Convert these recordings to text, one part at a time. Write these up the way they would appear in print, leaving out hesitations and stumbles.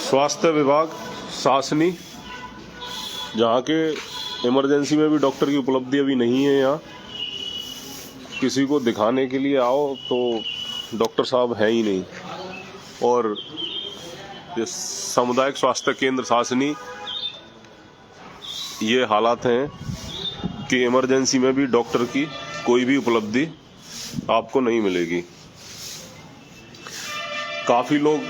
स्वास्थ्य विभाग सासनी, जहाँ के इमरजेंसी में भी डॉक्टर की उपलब्धि अभी नहीं है। यहाँ किसी को दिखाने के लिए आओ तो डॉक्टर साहब हैं ही नहीं। और ये सामुदायिक स्वास्थ्य केंद्र सासनी, ये हालात हैं कि इमरजेंसी में भी डॉक्टर की कोई भी उपलब्धि आपको नहीं मिलेगी। काफ़ी लोग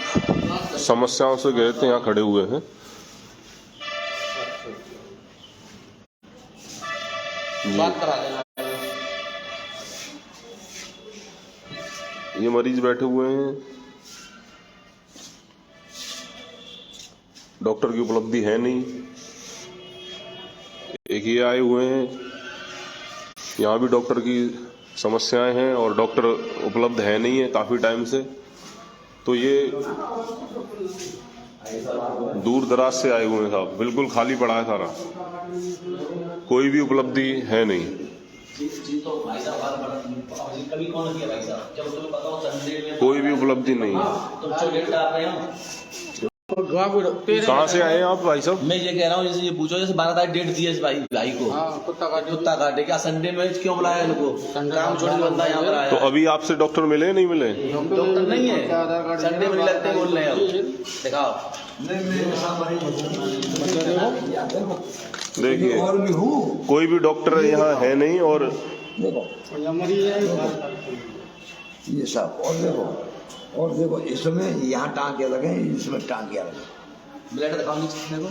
समस्याओं से गए थे, यहाँ खड़े हुए हैं। ये मरीज बैठे हुए हैं, डॉक्टर की उपलब्धि है नहीं। एक ये आए हुए हैं, यहाँ भी डॉक्टर की समस्याएं हैं और डॉक्टर उपलब्ध है नहीं है काफ़ी टाइम से। तो ये दूर दराज से आए हुए हैं साहब, बिल्कुल खाली पड़ा है सारा, कोई भी उपलब्धि है नहीं। कोई भी उपलब्धि नहीं है। कहाँ से आए हैं आप भाई साहब? मैं ये कह रहा हूँ, जैसे ये पूछो, जैसे 12 तारीख डेट दी है भाई को, कुत्ता काटे, क्या संडे में क्यों बुलाया इनको? काम छोड़ के बंदा यहाँ पर आया। तो अभी आपसे डॉक्टर मिले नहीं मिले? डॉक्टर नहीं है, संडे में लगते बोल रहे हैं। दिखाओ, देखिए कोई भी डॉक्टर यहाँ है नहीं। और ये सब और देखो इसमें यहाँ टाँके लगे, इसमें टाँके लगे। ब्लड दिखाओ नीचे को।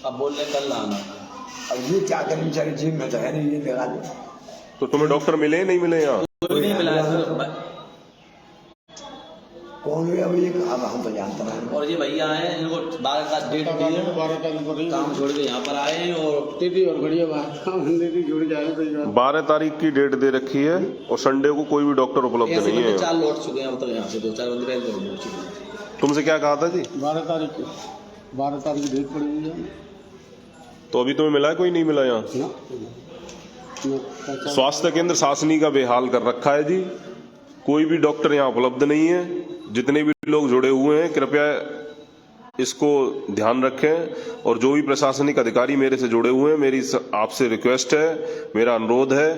अब बोल रहे कल आना। अब ये क्या करें बेचारी, जिम में तो है नहीं, ये लगा दे। तो तुम्हें डॉक्टर मिले नहीं मिले यहाँ? कोई नहीं मिला। कौन है अभी? अब हम तो जानते हैं। और ये भैया आए, इनको 12 का डेट दी है, 12 काम छोड़ के यहाँ पर आए और दीदी और बढ़िया बात जुड़ जाए। 12 तारीख की डेट दे रखी है और संडे को कोई भी डॉक्टर उपलब्ध नहीं है। 4 लौट चुके हैं, मतलब यहाँ से 2-4 बंदे लौट चुके हैं। तुमसे क्या कहा था जी? 12 तारीख की डेट पड़ी हुई है। तो अभी तुम्हें मिला है? कोई नहीं मिला यहाँ। स्वास्थ्य केंद्र सासनी का बेहाल कर रखा है जी, कोई भी डॉक्टर यहाँ उपलब्ध नहीं है। जितने भी लोग जुड़े हुए हैं कृपया इसको ध्यान रखें। और जो भी प्रशासनिक अधिकारी मेरे से जुड़े हुए हैं, मेरी आपसे रिक्वेस्ट है, मेरा अनुरोध है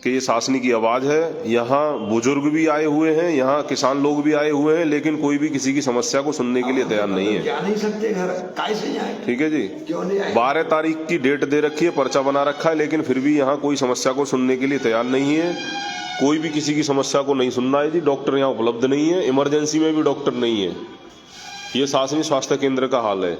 कि ये सासनी की आवाज है। यहाँ बुजुर्ग भी आए हुए हैं, यहाँ किसान लोग भी आए हुए हैं, लेकिन कोई भी किसी की समस्या को सुनने के लिए तैयार नहीं है। जा नहीं सकते घर, कैसे जाए? ठीक है जी, क्यों नहीं आए? 12 तारीख की डेट दे रखी है, पर्चा बना रखा है, लेकिन फिर भी यहाँ कोई समस्या को सुनने के लिए तैयार नहीं है। कोई भी किसी की समस्या को नहीं सुनना है जी। डॉक्टर यहाँ उपलब्ध नहीं है, इमरजेंसी में भी डॉक्टर नहीं है। ये सासनी स्वास्थ्य केंद्र का हाल है।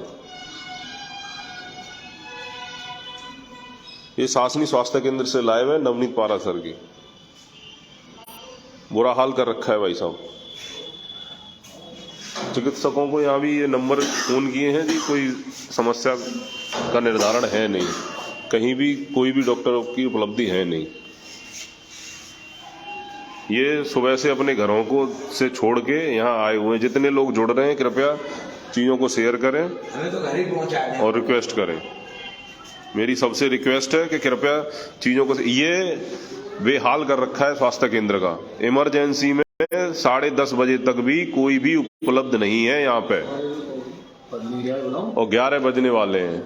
ये सासनी स्वास्थ्य केंद्र से लाइव है नवनीत पारा सर की। बुरा हाल कर रखा है भाई साहब। चिकित्सकों को यहाँ भी ये नंबर फोन किए हैं जी, कोई समस्या का निर्धारण है नहीं, कहीं भी कोई भी डॉक्टर की उपलब्धि है नहीं। ये सुबह से अपने घरों को से छोड़ के यहाँ आए हुए हैं। जितने लोग जुड़ रहे हैं कृपया चीज़ों को शेयर करें और रिक्वेस्ट करें। मेरी सबसे रिक्वेस्ट है कि कृपया चीज़ों को, ये बेहाल कर रखा है स्वास्थ्य केंद्र का। इमरजेंसी में 10:30 बजे तक भी कोई भी उपलब्ध नहीं है यहाँ पे, और 11 बजने वाले हैं।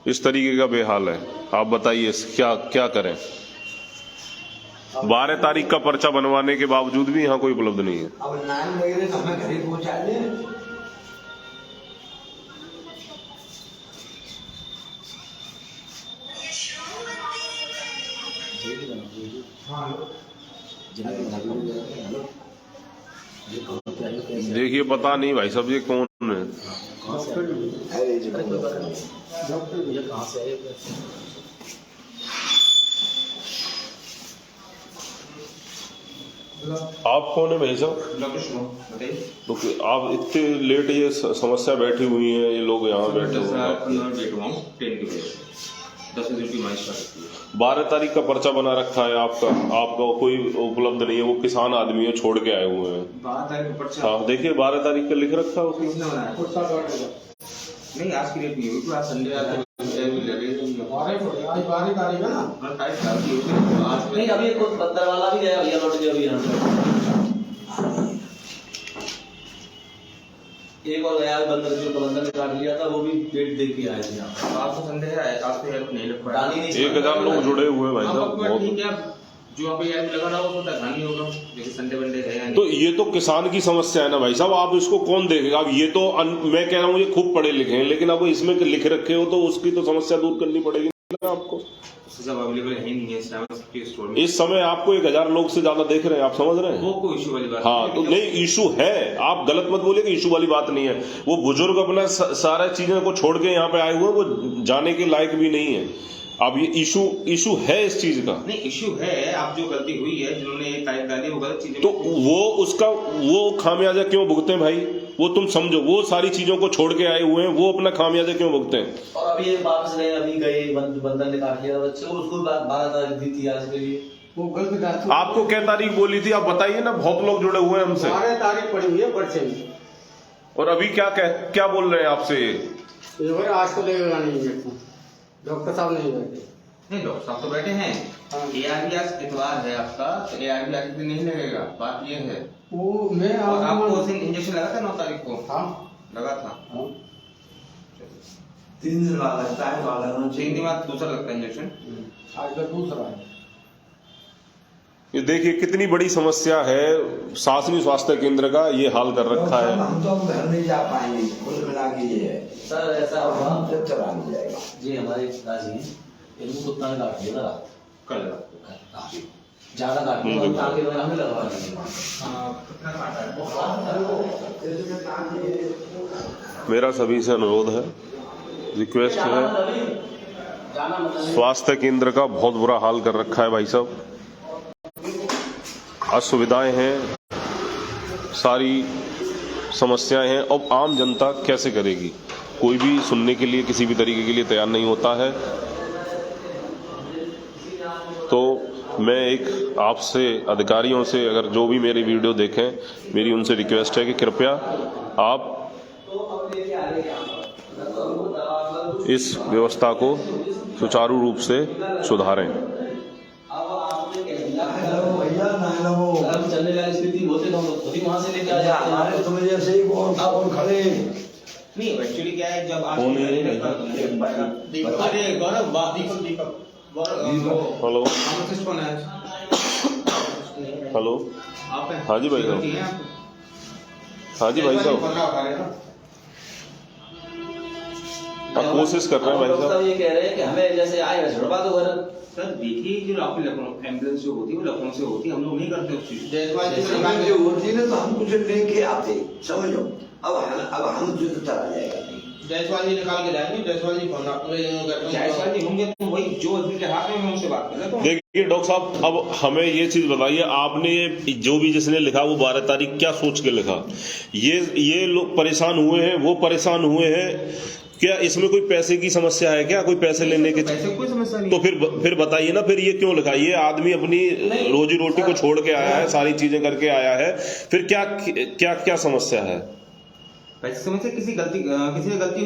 इस तरीके का बेहाल है। आप बताइए क्या करें? 12 तारीख का पर्चा बनवाने के बावजूद भी यहाँ कोई उपलब्ध नहीं है। अब 9 बजे तो हमें घर ही पहुंचा दें। देखिए पता नहीं भाई साहब ये कौन है। आप कौन है भाई साहब? तो आप इतने लेट ये समस्या बैठी हुई है, ये लोग यहाँ बैठे हुए हैं। 12 तारीख का पर्चा बना रखा है आपका कोई उपलब्ध नहीं है। वो किसान आदमी है, छोड़ के आए हुए हैं। 12 तारीख का पर्चा? हाँ देखिए 12 तारीख का लिख रखा है उसमें। नहीं आज की डेट नहीं हुई, संडे आज 12 तारीख है ना। नहीं अभी कुछ बंदर वाला भी गया भैया, लौट गया अभी यहाँ पे। एक और गया बंदर, जो बंदर ने काट लिया था वो भी डेट देख के आए थे यहाँ पे। आज तो संडे है, आज तो हेल्प नहीं लग पाया। 1000 लोग जुड़े हुए हैं भाई साहब, बहुत। ठीक है, जो अभी हेल्प लगा रहा वो तो नहीं होगा, लेकिन संडे वनडे है। तो ये तो किसान की समस्या है ना भाई साहब, आप इसको कौन देखेगा? अब ये तो मैं कह रहा हूँ ये खूब पढ़े लिखे हैं, लेकिन अब इसमें लिख रखे हो तो उसकी तो समस्या दूर करनी पड़ेगी ना आपको। सब अवेलेबल है नहीं है इस टाइम के स्टोर में। इस समय आपको 1000 लोग से ज्यादा देख रहे हैं, आप समझ रहे हैं? वो कोई इशू वाली बात हाँ, तो नहीं इशू है, आप गलत मत बोलिए कि इशू वाली बात नहीं है। वो बुजुर्ग अपना सारा चीजें को छोड़ के यहाँ पे आए हुए, वो जाने के लायक भी नहीं है। अब ये इशू है इस चीज का। नहीं इशू है, आप जो गलती हुई है, जिन्होंने ये तारीख डाली वो गलत चीज। तो वो खामियाजा क्यों भुगते हैं भाई? वो तुम समझो, वो सारी चीजों को छोड़ के आए हुए हैं, वो अपना खामियाजा क्यों भुगते हैं? और अभी ये वापस गए, अभी गए बंदर ने काट लिया बच्चे को, उसको 12 तारीख दी थी आज के लिए। वो गलत डाल। आपको क्या तारीख बोली थी आप बताइए ना, बहुत लोग जुड़े हुए हैं हमसे। 12 तारीख पड़ी हुई है पर्चे में। और अभी क्या बोल रहे हैं आपसे? ये भाई आज तो लगेगा नहीं इंजेक्शन, डॉक्टर साहब नहीं बैठे। नहीं डॉक्टर साहब तो बैठे हैं। ARV आज इतवार है आपका, तो ARV आज दिन नहीं लगेगा, बात ये है। वो मैं और आपको उस दिन इंजेक्शन लगा था 9 तारीख को? हाँ लगा था। 3 दिन बाद लगता है, 3 दिन बाद दूसरा लगता है इंजेक्शन। आज का दूसरा है। ये देखिए कितनी बड़ी समस्या है, शासकीय स्वास्थ्य केंद्र का ये हाल कर रखा है। हम तो घर नहीं जा पाएंगे, कुल मिला के ये है। सर ऐसा हुआ जब चला नहीं जाएगा जी, हमारे पिताजी हैं, इनको कुत्ता ने काट दिया था रात कल काफी ज्यादा काट दिया, आगे लगा हमें लगवा दिया। कितना काटा है? मेरा सभी से अनुरोध है, रिक्वेस्ट है, जाना मतलब स्वास्थ्य केंद्र का बहुत बुरा हाल कर रखा है भाई साहब। असुविधाएं हैं, सारी समस्याएं हैं। अब आम जनता कैसे करेगी? कोई भी सुनने के लिए किसी भी तरीके के लिए तैयार नहीं होता है। तो मैं एक आपसे, अधिकारियों से, अगर जो भी मेरी वीडियो देखें, मेरी उनसे रिक्वेस्ट है कि कृपया आप इस व्यवस्था को सुचारू रूप से सुधारें। चलने वाली स्थिति होते तो हम लोग खुद ही वहां से लेके आ जाते हैं। हमारे तुम जैसे ही और खड़े नहीं एक्चुअली क्या है, जब आप अरे गौरव दीपक हेलो कौन है? हेलो, आप हैं? हाँ जी भाई साहब। हैं आप? हाँ जी भाई साहब, आप कोशिश कर रहे हैं भाई डॉक्टर साहब। ये कह रहे हैं कि हमें जैसे आए छुड़वा दो घर। सर देखिए, जो आपकी लखनऊ एम्बुलेंस जो होती है वो लखनऊ से होती है, हम लोग नहीं करते उस चीज। जो होती ना तो हम कुछ लेके आते, समझो। अब हम जो तो चला जाएगा नहीं। जायसवाल जी निकाल के जाएंगे, जायसवाल जी जायसवाल जी होंगे तो वही जो उनके हाथ में, मैं उनसे बात कर लेता हूँ। देखिए डॉक्टर साहब, अब हमें ये चीज बताइए, आपने जो भी जिसने लिखा वो 12 तारीख क्या सोच के लिखा? ये लोग परेशान हुए हैं, वो परेशान हुए हैं, क्या इसमें कोई पैसे की समस्या है क्या? कोई पैसे लेने के? पैसे कोई समस्या नहीं। तो फिर बताइए ना, फिर ये क्यों लिखा? ये आदमी अपनी रोजी रोटी को छोड़ के आया है, सारी चीजें करके आया है, फिर क्या समस्या है? पैसे समस्या किसी ने गलती हुई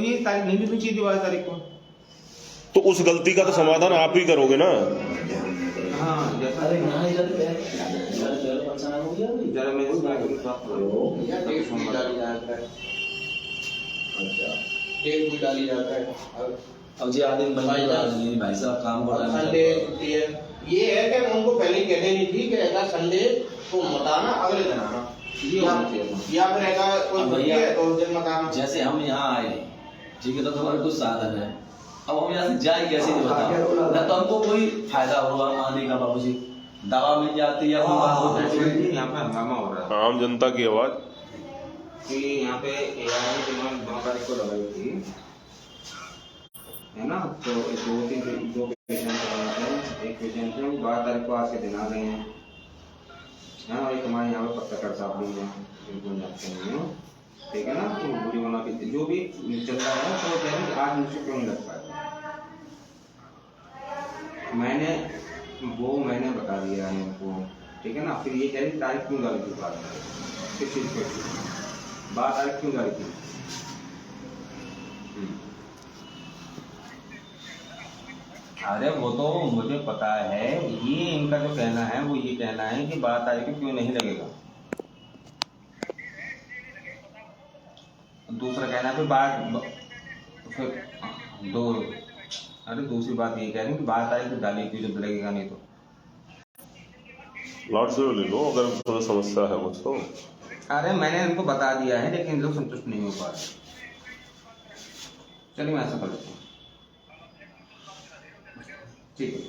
है, तारीख नहीं लिखनी चाहिए 12 तारीख को। तो उस गलती का तो समाधान आप ही करोगे ना। हाँ जैसा अरे यहाँ ही जाते हैं, परेशान हो गया अभी। जरा मैं एक भी डाली जाता है। अब जी आदमी भाई साहब काम कर रहे संडे हैं। छुट्टी है। ये है कि उनको पहले कह देनी थी कि ऐसा संडे को मत आना, अगले दिन आना, ये होना चाहिए। या फिर ऐसा कोई छुट्टी है तो उस दिन मत आना। जैसे हम यहाँ आए, ठीक है, तो हमारे कुछ साधन है, अब हम यहाँ से जाए कैसे नहीं बताओ ना, तो हमको कोई फायदा होगा आने का? बाबू जी दवा मिल जाती है, यहाँ पे हंगामा हो रहा है। आम जनता की आवाज कि यहाँ पे ARV जिन्होंने 9 तारीख को लगाई थी, है ना, तो 2 पेशेंट हैं, एक पेशेंट है 12 तारीख को आज के दिन आ गए हैं, और एक हमारे यहाँ पे पत्रकार साहब भी हैं, बिल्कुल जानते नहीं हो, ठीक है ना। तो वीडियो बना के जो भी चल रहा है, तो कह रहे हैं कि आज मुझसे क्यों नहीं लग पाया। मैंने बता दिया है उनको, ठीक है ना। फिर ये कह रही तारीख क्यों डाली थी बाद में, किस चीज़ पर 12 तारीख क्यों डाली थी? अरे वो तो मुझे पता है, ये इनका जो कहना है वो ये कहना है कि 12 तारीख को क्यों नहीं लगेगा। दूसरा कहना है फिर दूसरी बात ये कह रहे हैं कि 12 तारीख को डाली क्यों जब लगेगा नहीं तो। लॉट से ले लो अगर थोड़ा समस्या है कुछ तो। अरे मैंने इनको बता दिया है लेकिन लोग संतुष्ट नहीं हो पा रहे। चलिए मैं ऐसा कर लेता हूँ, ठीक है।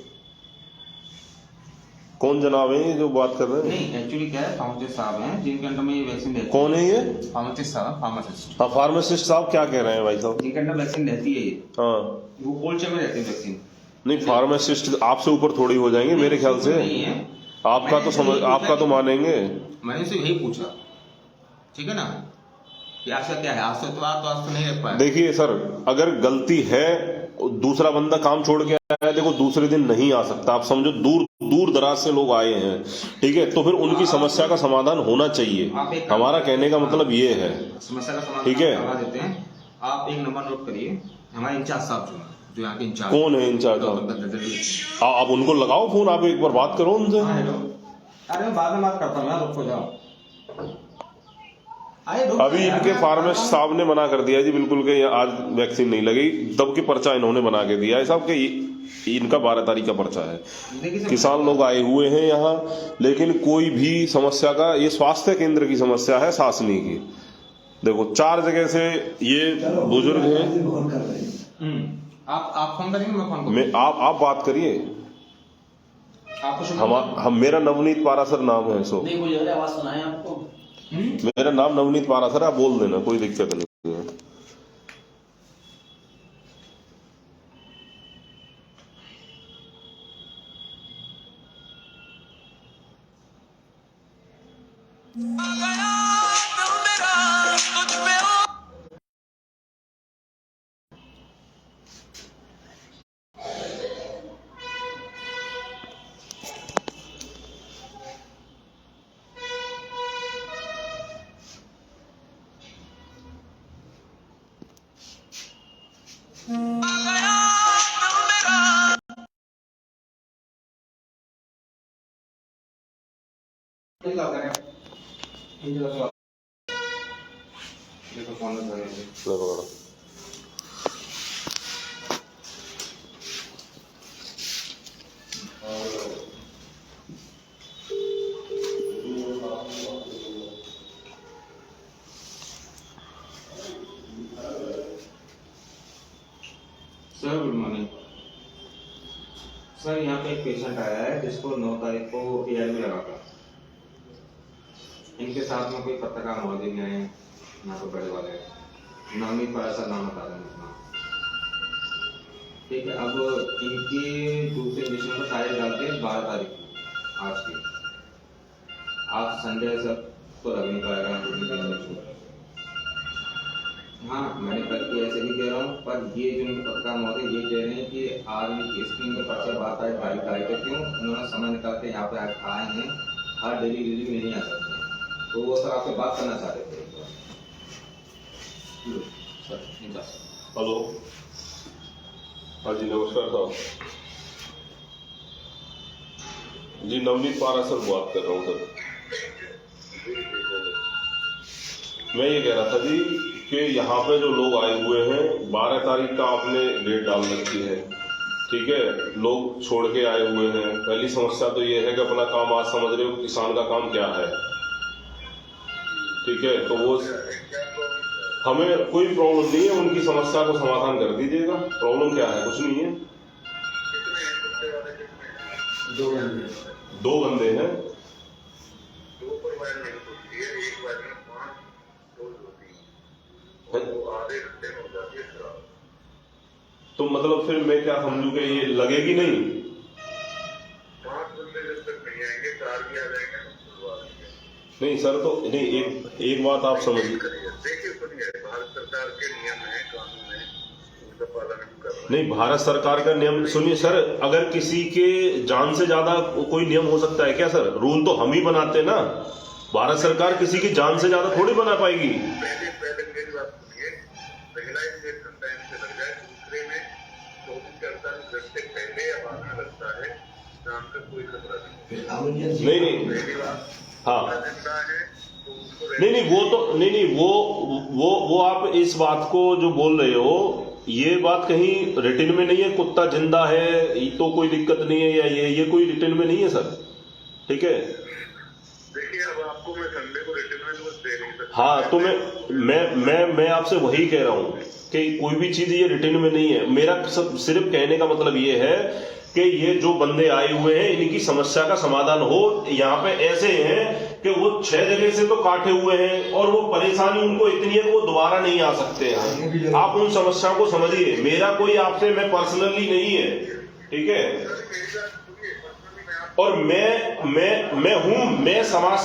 कौन जनाब है ये जो बात कर रहे हैं? नहीं एक्चुअली क्या है, फार्मासिस्ट साहब हैं जिनके अंडर में ये वैक्सीन रहती है। कौन है ये? फार्मासिस्ट साहब, फार्मासिस्ट। हाँ फार्मासिस्ट साहब क्या कह रहे हैं भाई साहब? जिनके अंडर वैक्सीन रहती है ये, हाँ वो कोल्ड चेन में रहती है वैक्सीन। नहीं फार्मासिस्ट आपसे ऊपर थोड़ी हो जाएंगे मेरे ख्याल से। नहीं है, आपका तो समझ, आपका तो मानेंगे। मैंने से यही पूछा, ठीक है ना, कि आशा क्या है, आज तो नहीं रख पाया। देखिए सर अगर गलती है, दूसरा बंदा काम छोड़ के आया है, देखो दूसरे दिन नहीं आ सकता। आप समझो दूर दूर दराज से लोग आए हैं, ठीक है, तो फिर उनकी समस्या का समाधान होना चाहिए। हमारा कहने का मतलब ये है, समस्या का समाधान ठीक है। करवा देते हैं। आप एक नंबर नोट करिए, हमारे इंचार्ज साहब जो यहाँ के इंचार्ज। कौन है इंचार्ज? आप उनको लगाओ फोन, आप एक बार बात करो उनसे। अरे मैं बाद में बात करता हूँ यार, रुको जाओ। अभी इनके फार्मासिस्ट साहब ने मना कर दिया जी बिल्कुल कि आज वैक्सीन नहीं लगेगी। दब के पर्चा इन्होंने बना के दिया है साहब कि इनका 12 तारीख का पर्चा है। किसान लोग आए हुए हैं यहाँ, लेकिन कोई भी समस्या का, ये स्वास्थ्य केंद्र की समस्या है शासनी की। देखो 4 जगह से ये बुजुर्ग हैं। आप फोन करेंगे, मैं फोन करूंगा। आप बात करिए। हम मेरा नवनीत पारासर नाम है। सो नहीं कोई आवाज सुनाए आपको? मेरा नाम नवनीत पारासर, आप बोल देना, कोई दिक्कत नहीं है। देखो फोन में लगो। सर गुड मॉर्निंग सर, यहाँ पे एक पेशेंट आया है जिसको 9 तारीख को एआर में लगा था। इनके साथ में कोई पत्रकार महोदय भी आए हैं यहाँ पे बड़े वाले, नवनीत पारासर नाम बता रहे हैं अपना, ठीक है। अब इनकी दूसरे इंजेक्शन को तारीख डालते हैं 12 तारीख को आज की। आज संडे सब तो लग नहीं पाएगा। हाँ मैंने कल की ऐसे ही कह रहा हूँ, पर ये जो पत्रकार महोदय ये कह रहे हैं कि आर्मी की स्क्रीन के पर्चा बात आए तारीख क्यों उन्होंने समय निकाल के यहाँ पे आए हैं, हर डेली नहीं आ सकते, तो वो सर आपसे बात करना चाह रहे थे। हेलो, हाँ जी नमस्कार साहब जी, नवनीत पारासर बात कर रहा हूँ सर। मैं ये कह रहा था जी कि यहाँ पे जो लोग आए हुए हैं, 12 तारीख का आपने डेट डाल रखी है, ठीक है, लोग छोड़ के आए हुए हैं। पहली समस्या तो ये है कि अपना काम आज समझ रहे हो किसान का काम क्या है, ठीक है, तो वो हमें कोई प्रॉब्लम नहीं है, उनकी समस्या को समाधान कर दीजिएगा। प्रॉब्लम क्या है? कुछ नहीं है। 2 बंदे हैं। तो मतलब फिर मैं क्या समझूं कि ये लगेगी नहीं? 5 बंदे जब तक नहीं आएंगे 4 भी आ जाएंगे नहीं सर, तो नहीं एक बात आप समझिए। देखिए सुनिए, भारत सरकार के नियम है, कानून है, उनका पालन हम कर रहे हैं। नहीं, भारत सरकार का नियम सुनिए सर, अगर किसी के जान से ज्यादा कोई नियम हो सकता है क्या सर? रूल तो हम ही बनाते हैं ना, भारत सरकार किसी की जान से ज्यादा थोड़ी बना पाएगी। पहले मेरी बात सुनिए, पहला इंजेक्शन टाइम से लग जाए, दूसरे में 24 से 48 घंटे पहले जान का कोई खतरा नहीं। फिर emergency- नहीं पहली बात हाँ जिंदा है तो उसको नहीं वो तो नहीं वो आप इस बात को जो बोल रहे हो ये बात कहीं रिटन में नहीं है, कुत्ता जिंदा है ये तो कोई दिक्कत नहीं है, या ये कोई रिटन में नहीं है सर, ठीक है। देखिए अब आपको मैं संडे को रिटर्न में तो दे नहीं सकता। हाँ तो मैं आपसे वही कह रहा हूँ कि कोई भी चीज ये रिटन में नहीं है। मेरा सब सिर्फ कहने का मतलब ये है कि ये जो बंदे आए हुए हैं इनकी समस्या का समाधान हो। यहाँ पे ऐसे हैं कि वो 6 जगह से तो काटे हुए हैं और वो परेशानी उनको इतनी है कि वो दोबारा नहीं आ सकते हैं। आप उन समस्याओं को समझिए, मेरा कोई आपसे मैं पर्सनली नहीं है, ठीक है। और मैं समाज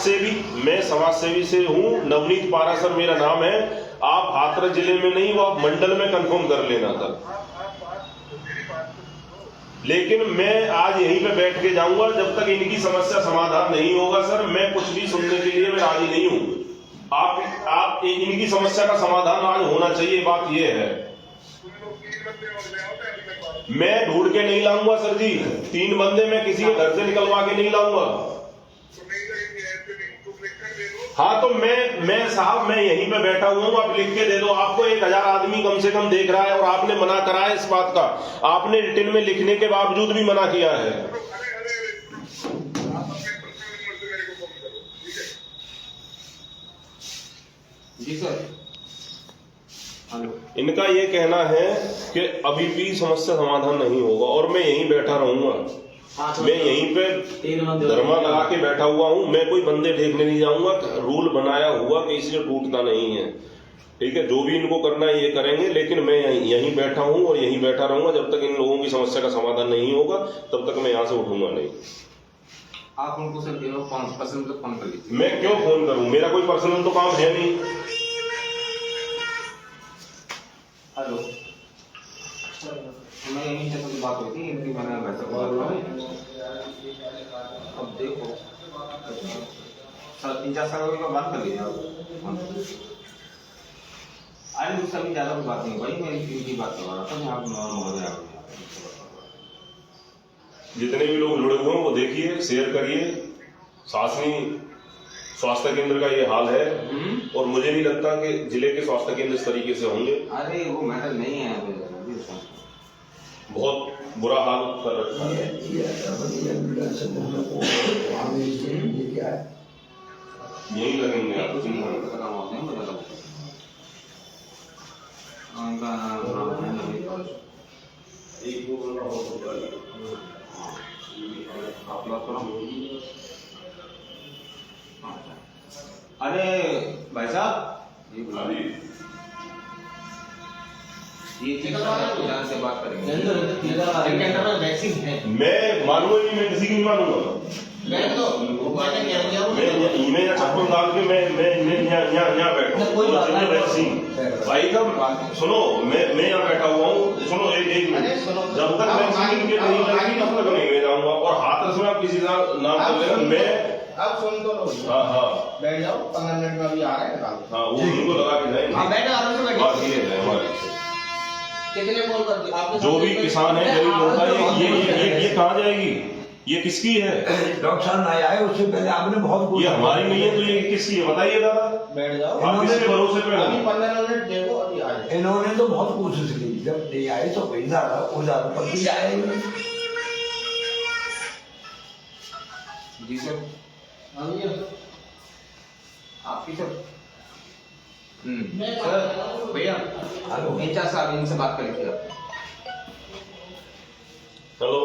सेवी से हूँ, नवनीत पारासर मेरा नाम है। आप हाथरस जिले में नहीं, वो आप मंडल में कंफर्म कर लेना सर। लेकिन मैं आज यहीं पे बैठ के जाऊंगा जब तक इनकी समस्या समाधान नहीं होगा सर। मैं कुछ भी सुनने के लिए मैं राजी नहीं हूँ। आप इनकी समस्या का समाधान आज होना चाहिए, बात ये है। मैं ढूंढ के नहीं लाऊंगा सर जी, 3 बंदे मैं किसी के घर से निकलवा के नहीं लाऊंगा। हाँ तो मैं साहब मैं यहीं पे बैठा हुआ हूँ, आप लिख के दे दो। आपको 1000 आदमी कम से कम देख रहा है और आपने मना करा है इस बात का। आपने रिटन में लिखने के बावजूद भी मना किया है। जी सर। हेलो। इनका ये कहना है कि अभी भी समस्या समाधान नहीं होगा और मैं यहीं बैठा रहूंगा। मैं यहीं पे 3 बंदे धर्मा लगा के बैठा हुआ हूँ। मैं कोई बंदे देखने नहीं जाऊंगा। रूल बनाया हुआ कि इसलिए टूटता नहीं है, ठीक है। जो भी इनको करना है ये करेंगे, लेकिन मैं यहीं बैठा हूँ और यहीं बैठा रहूंगा जब तक इन लोगों की समस्या का समाधान नहीं होगा, तब तक मैं यहाँ से उठूंगा नहीं। आप उनको सर पर्सनल तो फोन कर लीजिए। मैं क्यों फोन करूं, मेरा कोई पर्सनल तो काम है नहीं। हेलो। मैं यहीं से कुछ बात हुई थी इनकी, मैंने वैसे बात करी। अब देखो सर 3-4 साल का बात कर लीजिए आप। अरे मुझसे अभी ज्यादा कुछ बात नहीं भाई, मैं इनकी बात कर रहा था। आप नॉर्मल हो जाए। जितने भी लोग जुड़े हुए हैं वो देखिए, शेयर करिए। शासनी स्वास्थ्य केंद्र का ये हाल है और मुझे नहीं लगता कि जिले के स्वास्थ्य केंद्र इस तरीके से होंगे। अरे वो मैटर नहीं है, बहुत बुरा हाल कर रखा है। ये एम्बुलेंस ये क्या है? यही लगेंगे आप। कुछ नहीं पता होते हैं मुझे लगता है। उनका नाम है नवीन। आप बात करो। अरे भाई साहब ये जान से बात करेंगे। वैक्सीन है। मैं मानूंगा नहीं, मैं किसी की नहीं मानूंगा। मैं तो मैंने क्या किया वो मैं यहाँ चप्पल डाल के मैं यहाँ बैठा कोई बात नहीं। वैक्सीन भाई साहब सुनो, मैं यहाँ बैठा हुआ हूँ। सुनो एक मिनट, जब तक वैक्सीन के नहीं लगेगी तब तक नहीं मैं जाऊंगा। और हाथरस में आप किसी का नाम कर लेना। मैं अब सुन तो लो। हाँ बैठ जाओ, 15 मिनट में अभी आ रहे हैं निकाल। हाँ वो उनको लगा के जाएंगे। हाँ बैठो आराम से बैठो। बात ये है हमारी। कितने कॉल कर दिए आपने? जो भी किसान है गरीब होता है, ये कहाँ जाएगी? ये किसकी है? डॉक्टर साहब नहीं आए उससे पहले आपने बहुत ये हमारी नहीं है तो ये किसकी है बताइए दादा। बैठ जाओ, आप किसके भरोसे पे अभी हैं? 15 मिनट देखो, अभी आ जाए। इन्होंने तो बहुत कोशिश की, जब नहीं आए तो वही उधर पर भी आए। जी सर। आपकी सर। सर भैया हेलो। 3-4 साल इनसे बात करी थी आप। हेलो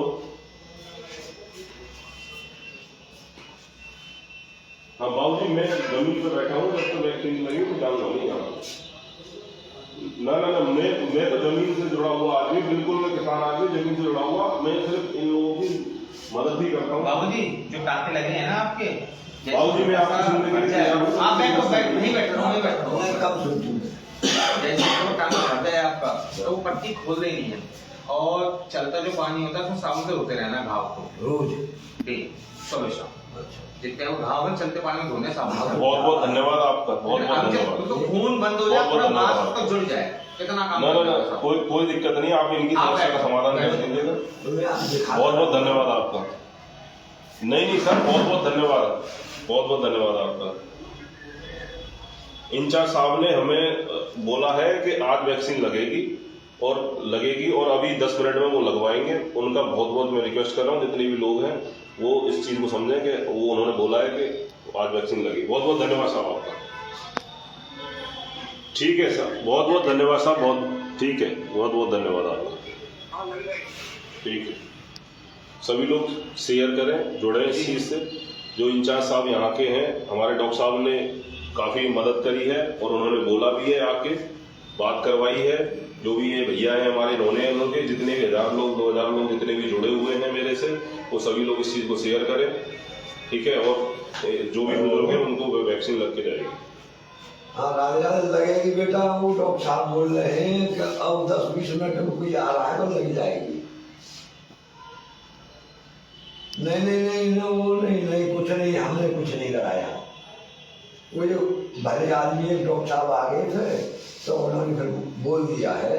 हाँ बाबू जी, मैं जमीन पर बैठा हूँ। जब तक वैक्सीन लगी तो जाऊंगा नहीं जाऊंगा। ना मैं तो जमीन से जुड़ा हुआ आदमी, बिल्कुल मैं किसान आदमी, जमीन से जुड़ा हुआ। मैं सिर्फ इन लोगों की मदद ही करता हूँ। बाबूजी जो टाके लगे हैं ना आपके, बाबूजी मैं आपकी सुनने के लिए तैयार हूँ। आप बैठो नहीं बैठ रहा हूँ, बैठ रहा हूँ। कब सुनती जैसे वो टाका भरता है आपका तो वो पट्टी खोल रही नहीं है, और चलता जो पानी होता है उसमें साबुन से धोते रहना घाव को रोज? डे सुबह शाम। जितने वो घाव है चलते पानी में धोने साबुन से। बहुत बहुत धन्यवाद आपका, बहुत बहुत अब धन्यवाद। जब तो खून बंद हो बहुत जाए, बहुत पूरा मांस धन्यवाद। उसका जुड़ जाए, कितना काम ना करता है। कोई दिक्कत नहीं। आप इनकी आप समस्या का बैठो। समाधान कर दीजिएगा। बहुत बहुत धन्यवाद आपका। नहीं सर, बहुत बहुत धन्यवाद, बहुत बहुत धन्यवाद आपका। इंचार्ज साहब ने हमें बोला है कि आज वैक्सीन लगेगी और अभी 10 मिनट में वो लगवाएंगे। उनका बहुत बहुत मैं रिक्वेस्ट कर रहा हूँ, जितने भी लोग हैं वो इस चीज को समझें कि वो उन्होंने बोला है कि आज वैक्सीन लगेगी। बहुत बहुत धन्यवाद साहब आपका। ठीक है सर, बहुत बहुत धन्यवाद साहब, बहुत ठीक है, बहुत बहुत धन्यवाद आपका। ठीक है, सभी लोग शेयर करें, जुड़े इस चीज से। जो इंचार्ज साहब यहाँ के हैं, हमारे डॉक्टर साहब ने काफी मदद करी है और उन्होंने बोला भी है, आके बात करवाई है। जो भी ये भैया है हमारे, इन्होंने उनके जितने भी 1000 लोग 2000 लोग जितने भी जुड़े हुए हैं मेरे से, वो सभी लोग इस चीज को शेयर करें, ठीक है। और जो भी बुजुर्ग हैं उनको वैक्सीन लग के जाएगी। हाँ, राजा लगेगी बेटा, वो डॉक्टर साहब बोल रहे हैं कि अब 10-20 मिनट में कोई आ रहा है तो लग जाएगी। नहीं, वो नहीं, कुछ नहीं, हमने कुछ नहीं लगाया। वो जो भले आदमी एक डॉक्टर साहब आ गए थे तो उन्होंने फिर बोल दिया है।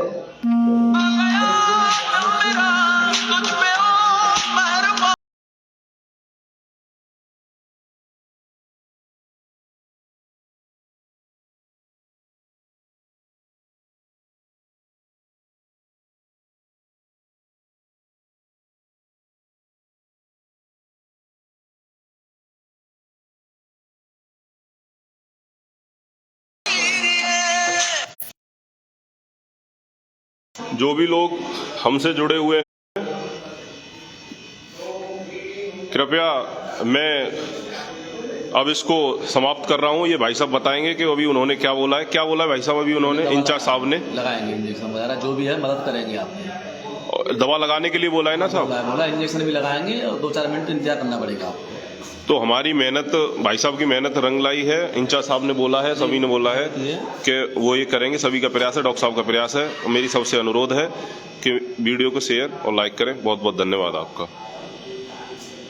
जो भी लोग हमसे जुड़े हुए हैं, कृपया मैं अब इसको समाप्त कर रहा हूं। ये भाई साहब बताएंगे कि अभी उन्होंने क्या बोला है। क्या बोला है भाई साहब अभी उन्होंने, इंचार्ज साहब ने? लगाएंगे इंजेक्शन वगैरह, जो भी है मदद करेंगे आपको। दवा लगाने के लिए बोला है ना साहब? बोला इंजेक्शन भी लगाएंगे और 2-4 मिनट इंतजार करना पड़ेगा आपको। तो हमारी मेहनत, भाई साहब की मेहनत रंग लाई है। इंचार्ज साहब ने बोला है, सभी ने बोला है कि वो ये करेंगे। सभी का प्रयास है, डॉक्टर साहब का प्रयास है। मेरी सबसे अनुरोध है कि वीडियो को शेयर और लाइक करें। बहुत बहुत धन्यवाद आपका।